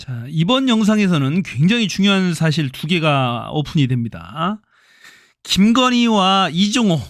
자, 이번 영상에서는 굉장히 중요한 사실 두 개가 오픈이 됩니다. 김건희와 이종호,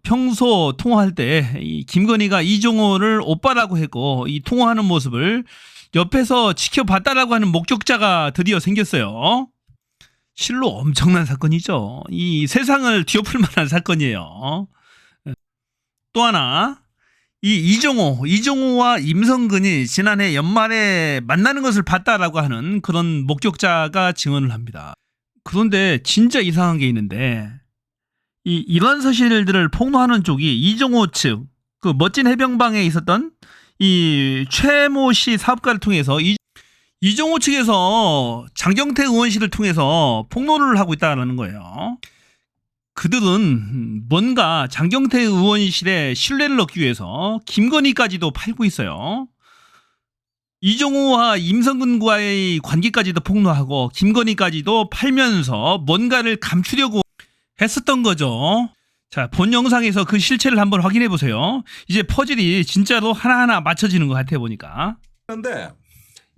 평소 통화할 때 이 김건희가 이종호를 오빠라고 했고 이 통화하는 모습을 옆에서 지켜봤다라고 하는 목격자가 드디어 생겼어요. 실로 엄청난 사건이죠. 이 세상을 뒤엎을 만한 사건이에요. 또 하나, 이종호와 임성근이 지난해 연말에 만나는 것을 봤다라고 하는 그런 목격자가 증언을 합니다. 그런데 진짜 이상한 게 있는데 이런 사실들을 폭로하는 쪽이 이종호 측, 그 멋진 해병방에 있었던 이 최모 씨 사업가를 통해서 이종호 측에서 장경태 의원실을 통해서 폭로를 하고 있다는 거예요. 그들은 뭔가 장경태 의원실의 신뢰를 얻기 위해서 김건희까지도 팔고 있어요. 이종호와 임성근과의 관계까지도 폭로하고 김건희까지도 팔면서 뭔가를 감추려고 했었던 거죠. 자, 본 영상에서 그 실체를 한번 확인해 보세요. 이제 퍼즐이 진짜로 하나하나 맞춰지는 것 같아 보니까. 그런데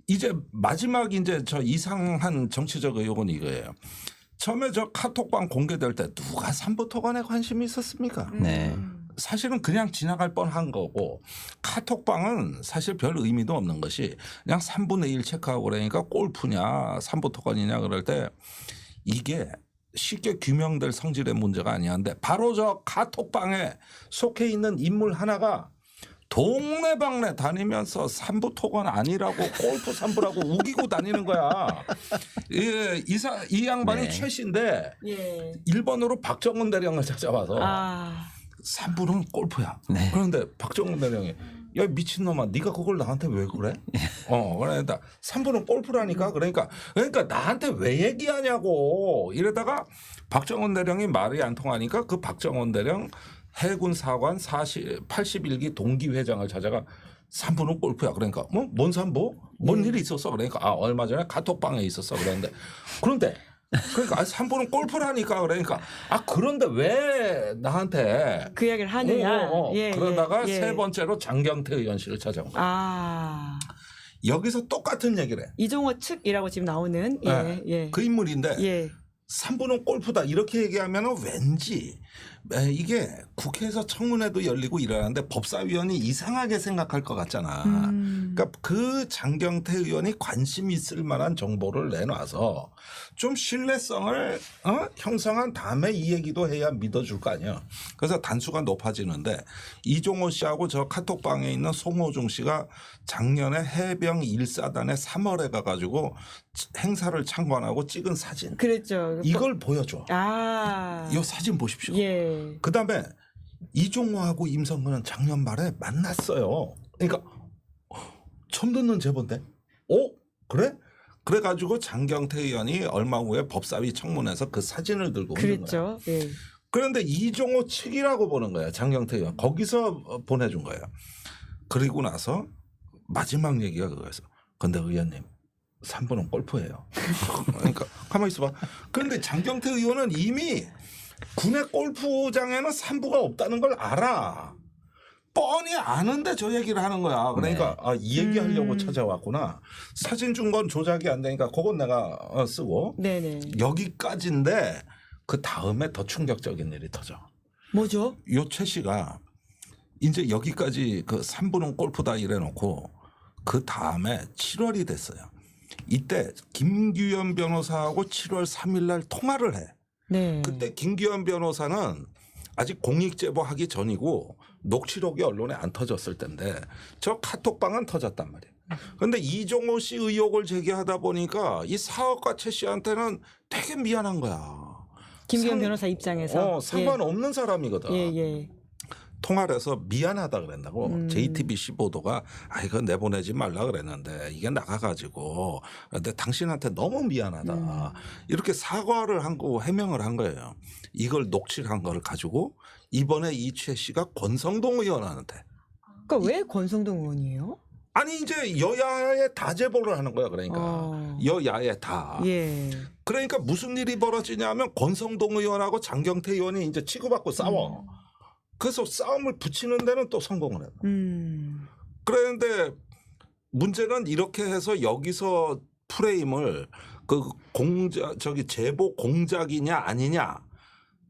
이제 마지막 이제 저 이상한 정치적 의혹은 이거예요. 처음에 저 카톡방 공개될 때 누가 삼부토건에 관심이 있었습니까? 네. 사실은 그냥 지나갈 뻔한 거고 카톡방은 사실 별 의미도 없는 것이 그냥 3분의 1 체크하고 그러니까 골프냐 삼부토건이냐 그럴 때 이게 쉽게 규명될 성질의 문제가 아니었는데 바로 저 카톡방에 속해 있는 인물 하나가 동네방네 다니면서 삼부토건 아니라고 골프 삼부라고 우기고 다니는 거야. 이 양반이 네. 최 씨인데 예. 일본으로 박정훈 대령을 찾아와서 아. 삼부는 골프야. 네. 그런데 박정훈 대령이 야 미친놈아 네가 그걸 나한테 왜 그래? 그러니까 삼부는 골프라니까. 그러니까 나한테 왜 얘기하냐고 이러다가 박정훈 대령이 말이 안 통하니까 그 박정훈 대령 해군 사관 81기 동기회장을 찾아가 삼부는 골프야. 그러니까 뭔 삼부? 뭔 일이 있었어? 그러니까 얼마 전에 카톡방에 있었어. 그런데 그러니까 삼부는 골프라니까. 그러니까 그런데 왜 나한테 그 이야기를 하느냐. 예, 그러다가 예, 예. 세 번째로 장경태 의원실을 찾아온 거야. 아. 여기서 똑같은 얘기를 해. 이종호 측이라고 지금 나오는 네. 예. 그 인물인데 예. 삼부는 골프다 이렇게 얘기하면은 왠지 이게 국회에서 청문회도 열리고 이러는데 법사위원이 이상하게 생각할 것 같잖아. 그러니까 그 장경태 의원이 관심 있을 만한 정보를 내놔서 좀 신뢰성을 형성한 다음에 이 얘기도 해야 믿어줄 거 아니야. 그래서 단수가 높아지는데 이종호 씨하고 저 카톡방에 있는 송호중 씨가 작년에 해병 1사단에 3월에 가가지고 행사를 참관하고 찍은 사진. 그랬죠. 이걸 보여줘. 아. 이 사진 보십시오. 예. 그다음에 이종호하고 임성근은 작년 말에 만났어요. 그러니까 처음 듣는 제보인데. 그래? 그래가지고 장경태 의원이 얼마 후에 법사위 청문회에서 그 사진을 들고 오는 거야. 그랬죠. 예. 그런데 이종호 측이라고 보는 거야. 장경태 의원. 거기서 보내준 거예요. 그리고 나서 마지막 얘기가 그거였어. 근데 의원님 3부는 골프예요. 그러니까 가만히 있어봐. 그런데 장경태 의원은 이미 군의 골프장에는 3부가 없다는 걸 알아. 뻔히 아는데 저 얘기를 하는 거야. 그러니까 이 얘기하려고 찾아왔구나. 사진 준 건 조작이 안 되니까 그건 내가 쓰고. 네네. 여기까지인데 그 다음에 더 충격적인 일이 터져. 뭐죠? 요 최 씨가 이제 여기까지 그 3부는 골프다 이래놓고 그 다음에 7월이 됐어요. 이때 김규현 변호사하고 7월 3일 날 통화를 해. 네. 그때 김규현 변호사는 아직 공익제보하기 전이고 녹취록이 언론에 안 터졌을 때인데 저 카톡방은 터졌단 말이에요. 그런데 이종호 씨 의혹을 제기하다 보니까 이 사업가 최 씨한테는 되게 미안한 거야. 김기현 변호사 입장에서 상관없는 사람이거든. 예. 통화를 해서 미안하다 그랬다고. JTBC 보도가 이거 내보내지 말라 그랬는데 이게 나가가지고 근데 당신한테 너무 미안하다. 이렇게 사과를 한 거 해명을 한 거예요. 이걸 녹취한 거를 가지고 이번에 이 최 씨가 권성동 의원한테. 그러니까 왜 권성동 의원이에요? 아니 이제 여야에 다 제보를 하는 거야. 그러니까 여야에 다. 예. 그러니까 무슨 일이 벌어지냐면 권성동 의원하고 장경태 의원이 이제 치고받고 싸워. 그래서 싸움을 붙이는 데는 또 성공을 해요. 그런데 문제는 이렇게 해서 여기서 프레임을 그 제보 공작이냐 아니냐,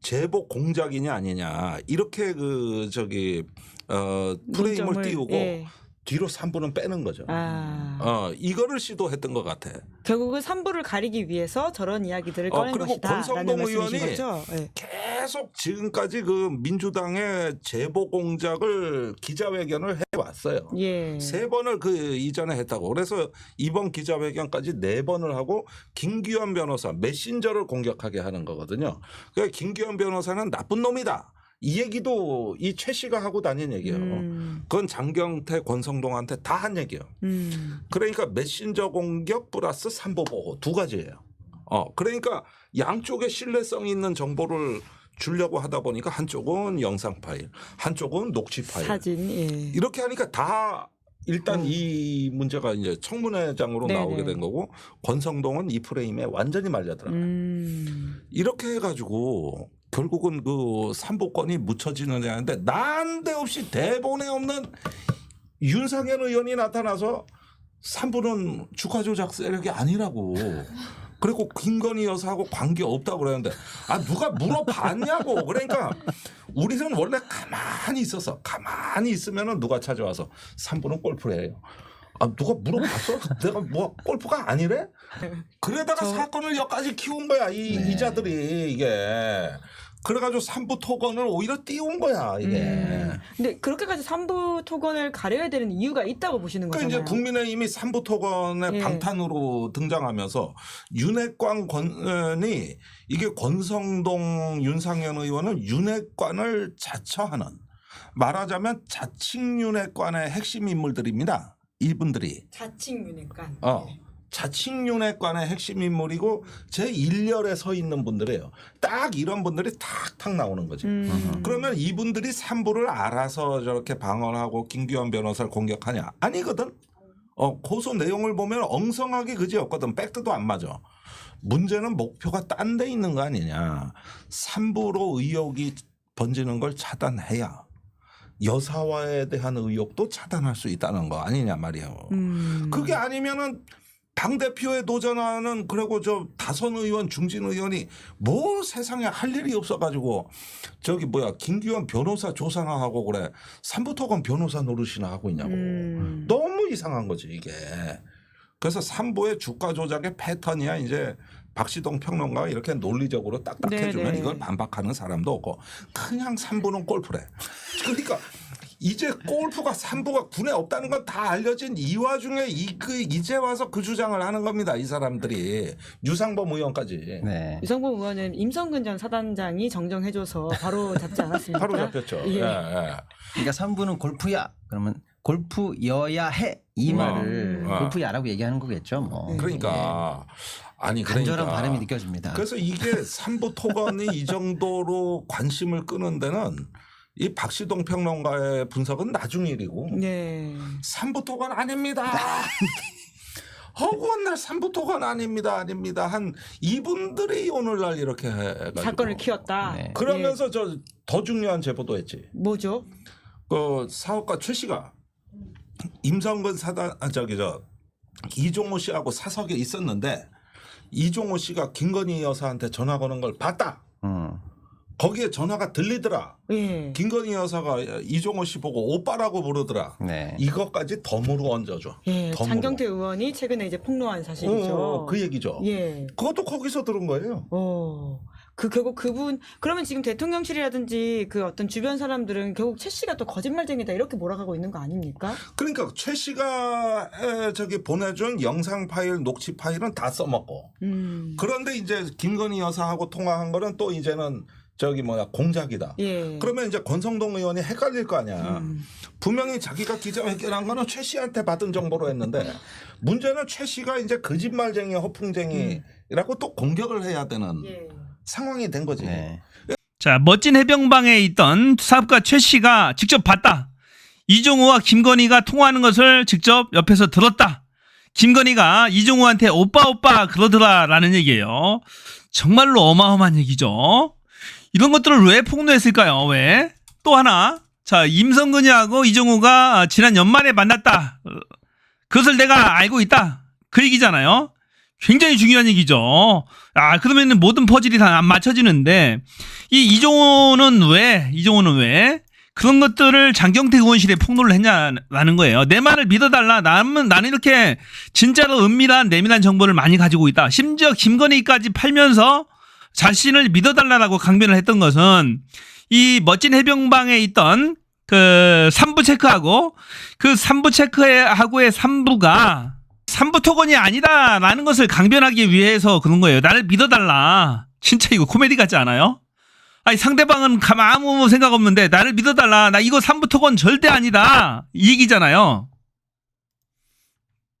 제보 공작이냐 아니냐 이렇게 프레임을 문점을, 띄우고 예. 뒤로 3부는 빼는 거죠. 이거를 시도했던 것 같아. 결국은 3부를 가리기 위해서 저런 이야기들을 꺼낸 그리고 것이다. 권성동 의원이 거죠? 예. 계속 지금까지 그 민주당의 제보 공작을 기자회견을 해왔어요. 예. 3번을 그 이전에 했다고. 그래서 이번 기자회견까지 4번을 하고 김기현 변호사 메신저를 공격하게 하는 거거든요. 그러니까 김기현 변호사는 나쁜 놈이다. 이 얘기도 이 최 씨가 하고 다닌 얘기예요. 그건 장경태, 권성동한테 다 한 얘기예요. 그러니까 메신저 공격 플러스 3보 보호 2가지예요. 그러니까 양쪽에 신뢰성 있는 정보를 주려고 하다 보니까 한쪽은 영상 파일, 한쪽은 녹취 파일, 사진. 예. 이렇게 하니까 다 일단 이 문제가 이제 청문회장으로 네네. 나오게 된 거고, 권성동은 이 프레임에 완전히 말려 들어가요. 이렇게 해가지고 결국은 그 3보권이 묻혀지는 데는데 난데없이 대본에 없는 윤상현 의원이 나타나서 3부는 주가 조작 세력이 아니라고. 그리고 김건희 여사하고 관계 없다고 그러는데 누가 물어봤냐고. 그러니까 우리는 원래 가만히 있어서 가만히 있으면은 누가 찾아와서 3부는 골프래요. 누가 물어봤어? 내가 뭐 골프가 아니래? 그러다가 사건을 여기까지 키운 거야 이자들이 이게. 그래가지고 3부 토건을 오히려 띄운 거야 이게. 근데 그렇게까지 3부 토건을 가려야 되는 이유가 있다고 보시는 그러니까 거잖아요. 이제 국민의힘이 3부 토건의 예. 방탄으로 등장하면서 윤핵관 권이 이게 권성동 윤상현 의원은 윤핵관을 자처하는, 말하자면 자칭윤핵관의 핵심 인물들입니다. 이분들이. 자칭윤핵관. 자칭윤핵관의 핵심 인물이고 제1열에 서 있는 분들이에요. 딱 이런 분들이 탁탁 나오는 거지. 그러면 이분들이 3부를 알아서 저렇게 방어하고 김기현 변호사를 공격하냐? 아니거든. 고소 내용을 보면 엉성하게 그지 없거든. 팩트도 안 맞아. 문제는 목표가 딴 데 있는 거 아니냐. 3부로 의혹이 번지는 걸 차단해야 여사와에 대한 의혹도 차단할 수 있다는 거 아니냐 말이에요. 그게 아니면은 당대표에 도전하는, 그리고 저 다선 의원, 중진 의원이 뭐 세상에 할 일이 없어가지고 김기현 변호사 조사나 하고 그래. 3부 토건 변호사 노릇이나 하고 있냐고. 너무 이상한 거지 이게. 그래서 3부의 주가 조작의 패턴이야. 이제 박시동 평론가가 이렇게 논리적으로 딱딱 해주면 이걸 반박하는 사람도 없고, 그냥 3부는 골프래. 그러니까 이제 골프가 3부가 군에 없다는 건 다 알려진 이 와중에 이제 와서 그 주장을 하는 겁니다. 이 사람들이. 유상범 의원까지. 네. 유상범 의원은 임성근 전 사단장이 정정해줘서 바로 잡지 않았습니까? 바로 잡혔죠. 예. 그러니까 3부는 골프야. 그러면 골프여야 해. 이 말을 골프야라고 얘기하는 거겠죠. 뭐. 그러니까. 간절한 바람이 느껴집니다. 그래서 이게 3부 토건이 이 정도로 관심을 끄는 데는 이 박시동 평론가의 분석은 나중 일이고, 3부 토건 아닙니다. 허구한 날 3부 토건 아닙니다. 한 이분들이 오늘날 이렇게 해가지고 사건을 키웠다. 그러면서 더 중요한 제보도 했지. 뭐죠? 그 사업가 최 씨가 임성근 사단 이종호 씨하고 사석에 있었는데 이종호 씨가 김건희 여사한테 전화 거는 걸 봤다. 거기에 전화가 들리더라. 김건희 여사가 이종호 씨 보고 오빠라고 부르더라. 이것까지 덤으로 얹어줘. 장경태 의원이 최근에 이제 폭로한 사실이죠. 그 얘기죠. 그것도 거기서 들은 거예요. 결국 그분, 그러면 지금 대통령실이라든지 그 어떤 주변 사람들은 결국 최 씨가 또 거짓말쟁이다 이렇게 몰아가고 있는 거 아닙니까? 그러니까 최 씨가 보내준 영상 파일, 녹취 파일은 다 써먹고. 그런데 이제 김건희 여사하고 통화한 거는 또 이제는 공작이다. 그러면 이제 권성동 의원이 헷갈릴 거 아니야. 분명히 자기가 기자회견한 거는 최 씨한테 받은 정보로 했는데, 문제는 최 씨가 이제 거짓말쟁이, 허풍쟁이라고 또 공격을 해야 되는 상황이 된 거지. 자, 멋진 해병방에 있던 사업가 최 씨가 직접 봤다. 이종호와 김건희가 통화하는 것을 직접 옆에서 들었다. 김건희가 이종호한테 오빠 그러더라라는 얘기예요. 정말로 어마어마한 얘기죠. 이런 것들을 왜 폭로했을까요? 왜? 또 하나. 자, 임성근이하고 이종호가 지난 연말에 만났다. 그것을 내가 알고 있다. 그 얘기잖아요. 굉장히 중요한 얘기죠. 그러면 모든 퍼즐이 다 안 맞춰지는데 이종호는 왜 그런 것들을 장경태 의원실에 폭로를 했냐라는 거예요. 내 말을 믿어달라. 나는 이렇게 진짜로 은밀한 내밀한 정보를 많이 가지고 있다. 심지어 김건희까지 팔면서 자신을 믿어달라고 강변을 했던 것은 이 멋진 해병방에 있던 그 3부 체크하고 그 3부 체크하고의 3부가 3부 토건이 아니다라는 것을 강변하기 위해서 그런 거예요. 나를 믿어달라. 진짜 이거 코미디 같지 않아요? 아니 상대방은 아무 생각 없는데 나를 믿어달라. 나 이거 3부 토건 절대 아니다. 이 얘기잖아요.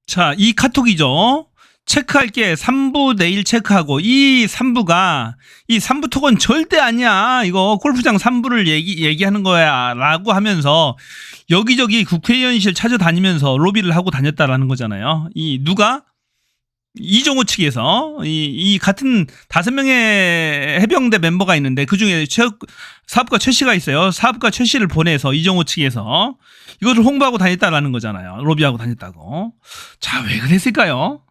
자, 이 카톡이죠. 체크할게. 3부 내일 체크하고 이 3부가 이 3부 토건 절대 아니야. 이거 골프장 3부를 얘기하는 거야 라고 하면서 여기저기 국회의원실 찾아다니면서 로비를 하고 다녔다라는 거잖아요. 이 누가? 이종호 측에서 이 같은 5명의 해병대 멤버가 있는데 그중에 사업가 최 씨가 있어요. 사업가 최 씨를 보내서 이종호 측에서 이것을 홍보하고 다녔다라는 거잖아요. 로비하고 다녔다고. 자, 왜 그랬을까요?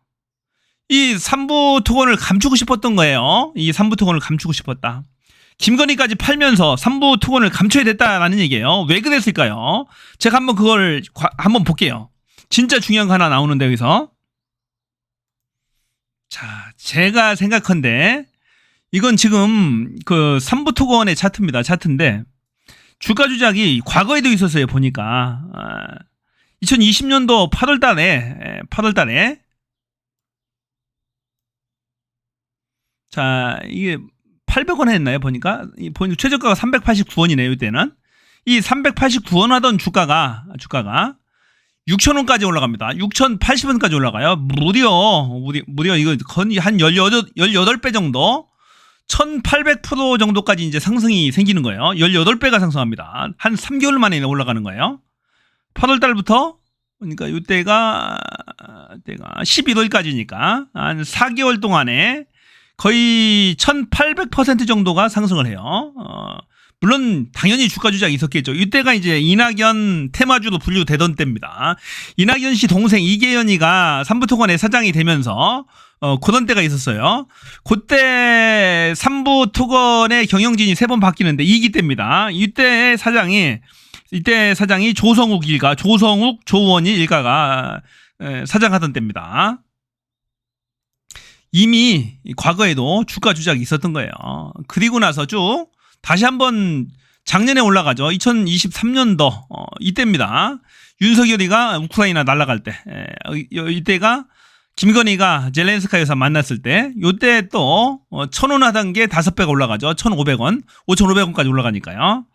이 3부 토건을 감추고 싶었던 거예요. 이 3부 토건을 감추고 싶었다. 김건희까지 팔면서 3부 토건을 감춰야 됐다라는 얘기예요. 왜 그랬을까요? 제가 한번 그걸 한번 볼게요. 진짜 중요한 거 하나 나오는데 여기서. 자, 제가 생각한데 이건 지금 그 3부 토건의 차트입니다. 차트인데 주가 조작이 과거에도 있었어요. 보니까 2020년도 8월 달에 자, 이게 800원 했나요? 보니까 최저가가 389원이네요. 이때는 이 389원 하던 주가가 6,000원까지 올라갑니다. 6,080원까지 올라가요. 무려 이거 거의 한 18배 정도 1,800% 정도까지 이제 상승이 생기는 거예요. 18배가 상승합니다. 한 3개월 만에 올라가는 거예요. 8월 달부터 그러니까 이때가 11월까지니까 한 4개월 동안에 거의 1,800% 정도가 상승을 해요. 물론 당연히 주가 조작이 있었겠죠. 이때가 이제 이낙연 테마주로 분류되던 때입니다. 이낙연 씨 동생 이계연이가 3부 토건의 사장이 되면서 그런 때가 있었어요. 그때 3부 토건의 경영진이 3번 바뀌는데 2기 때입니다. 이때 사장이 조성욱, 조원희 일가가 사장하던 때입니다. 이미 과거에도 주가 조작이 있었던 거예요. 그리고 나서 쭉 다시 한번 작년에 올라가죠. 2023년도 이때입니다. 윤석열이가 우크라이나 날아갈 때 이때가 김건희가 젤렌스카 여사 만났을 때 이때 또 1,000원 하던 게 5배가 올라가죠. 1,500원, 5,500원까지 올라가니까요.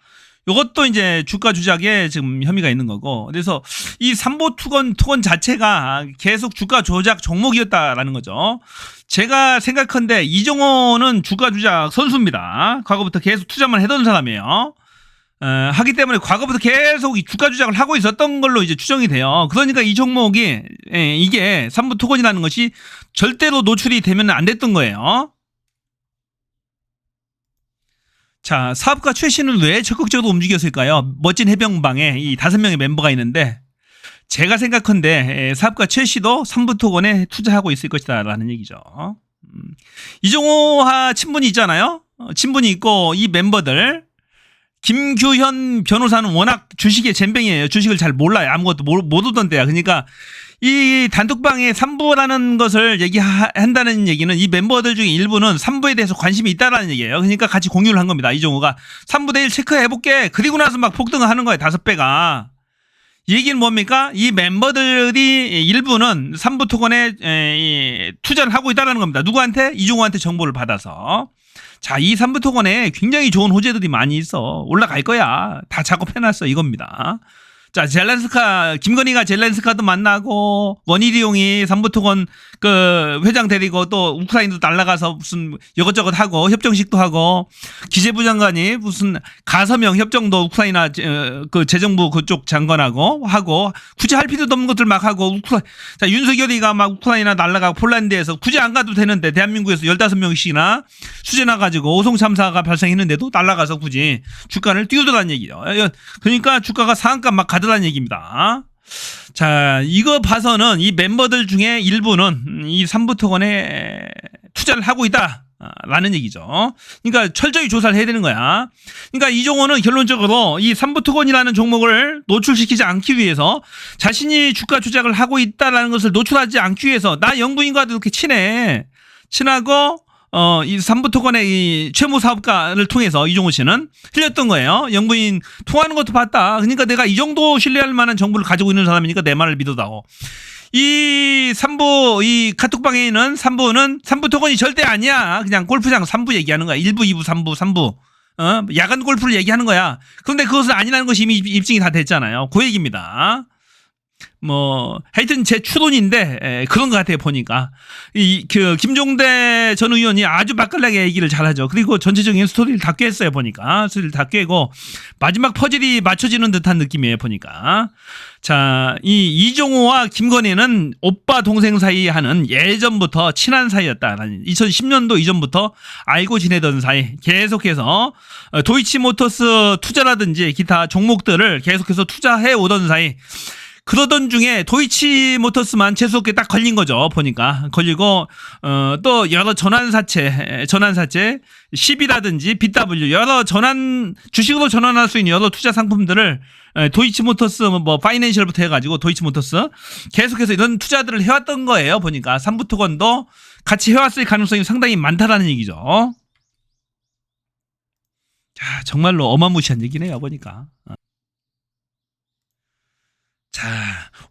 이것도 이제 주가 조작에 지금 혐의가 있는 거고, 그래서 이 3부 토건 자체가 계속 주가 조작 종목이었다라는 거죠. 제가 생각한데 이종호는 주가 조작 선수입니다. 과거부터 계속 투자만 해던 사람이에요. 하기 때문에 과거부터 계속 이 주가 조작을 하고 있었던 걸로 이제 추정이 돼요. 그러니까 이 종목이 이게 3부 토건이라는 것이 절대로 노출이 되면 안 됐던 거예요. 자, 사업가 최 씨는 왜 적극적으로 움직였을까요? 멋진 해병방에 이 5명의 멤버가 있는데 제가 생각한데 사업가 최 씨도 3부 토건에 투자하고 있을 것이다라는 얘기죠. 이종호와 친분이 있잖아요. 친분이 있고 이 멤버들 김규현 변호사는 워낙 주식의 젬병이에요. 주식을 잘 몰라요. 아무것도 모르던 때야. 그러니까 이 단톡방에 3부라는 것을 얘기한다는 얘기는 이 멤버들 중에 일부는 3부에 대해서 관심이 있다라는 얘기예요. 그러니까 같이 공유를 한 겁니다. 이종호가 3부 내일 체크해볼게. 그리고 나서 막 폭등을 하는 거예요. 5배가. 이 얘기는 뭡니까? 이 멤버들이 일부는 3부 토건에 투자를 하고 있다는 겁니다. 누구한테? 이종호한테 정보를 받아서. 자, 이 3부 토건에 굉장히 좋은 호재들이 많이 있어. 올라갈 거야. 다 작업해놨어. 이겁니다. 자, 김건희가 젤렌스카도 만나고, 원희룡이 3부 토건 그 회장 데리고 또 우크라이나도 날아가서 무슨 이것저것 하고, 협정식도 하고, 기재부 장관이 무슨 가서명 협정도 우크라이나 그 재정부 그쪽 장관하고 하고, 굳이 할 필요도 없는 것들 막 하고, 자, 윤석열이가 막 우크라이나 날아가고 폴란드에서 굳이 안 가도 되는데, 대한민국에서 15명씩이나 수재 나가지고 오송 참사가 발생했는데도 날아가서 굳이 주가를 띄우더라는 얘기예요. 그러니까 주가가 상한가 막 가더라는 얘기입니다. 자, 이거 봐서는 이 멤버들 중에 일부는 이 삼부토건에 투자를 하고 있다. 라는 얘기죠. 그러니까 철저히 조사를 해야 되는 거야. 그러니까 이종호는 결론적으로 이 삼부토건이라는 종목을 노출시키지 않기 위해서 자신이 주가 조작을 하고 있다라는 것을 노출하지 않기 위해서 나 영부인과도 이렇게 친하고 이 삼부토건의 이 최모 사업가를 통해서 이종호 씨는 흘렸던 거예요. 영부인 통하는 것도 봤다. 그러니까 내가 이 정도 신뢰할 만한 정보를 가지고 있는 사람이니까 내 말을 믿어다오. 이 카톡방에 있는 3부는 삼부토건이 절대 아니야. 그냥 골프장 3부 얘기하는 거야. 1부, 2부, 3부. 야간 골프를 얘기하는 거야. 그런데 그것은 아니라는 것이 이미 입증이 다 됐잖아요. 그 얘기입니다. 하여튼 제 추론인데 그런 것 같아요. 보니까 김종대 전 의원이 아주 맛깔나게 얘기를 잘하죠. 그리고 전체적인 스토리를 다 꿰었어요. 보니까 스토리를 다 꿰고 마지막 퍼즐이 맞춰지는 듯한 느낌이에요. 보니까 자, 이 이종호와 김건희는 오빠 동생 사이 하는 예전부터 친한 사이였다라는 2010년도 이전부터 알고 지내던 사이, 계속해서 도이치모터스 투자라든지 기타 종목들을 계속해서 투자해 오던 사이. 그러던 중에 도이치모터스만 재수없게 딱 걸린 거죠. 보니까 걸리고 또 여러 전환사채 10이라든지 BW 여러 주식으로 전환할 수 있는 여러 투자 상품들을 도이치모터스 파이낸셜부터 해가지고 도이치모터스 계속해서 이런 투자들을 해왔던 거예요. 보니까 삼부토건도 같이 해왔을 가능성이 상당히 많다라는 얘기죠. 자, 정말로 어마무시한 얘기네요. 보니까. 자,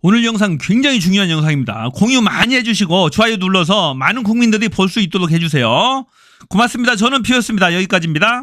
오늘 영상 굉장히 중요한 영상입니다. 공유 많이 해주시고 좋아요 눌러서 많은 국민들이 볼 수 있도록 해주세요. 고맙습니다. 저는 피었습니다. 여기까지입니다.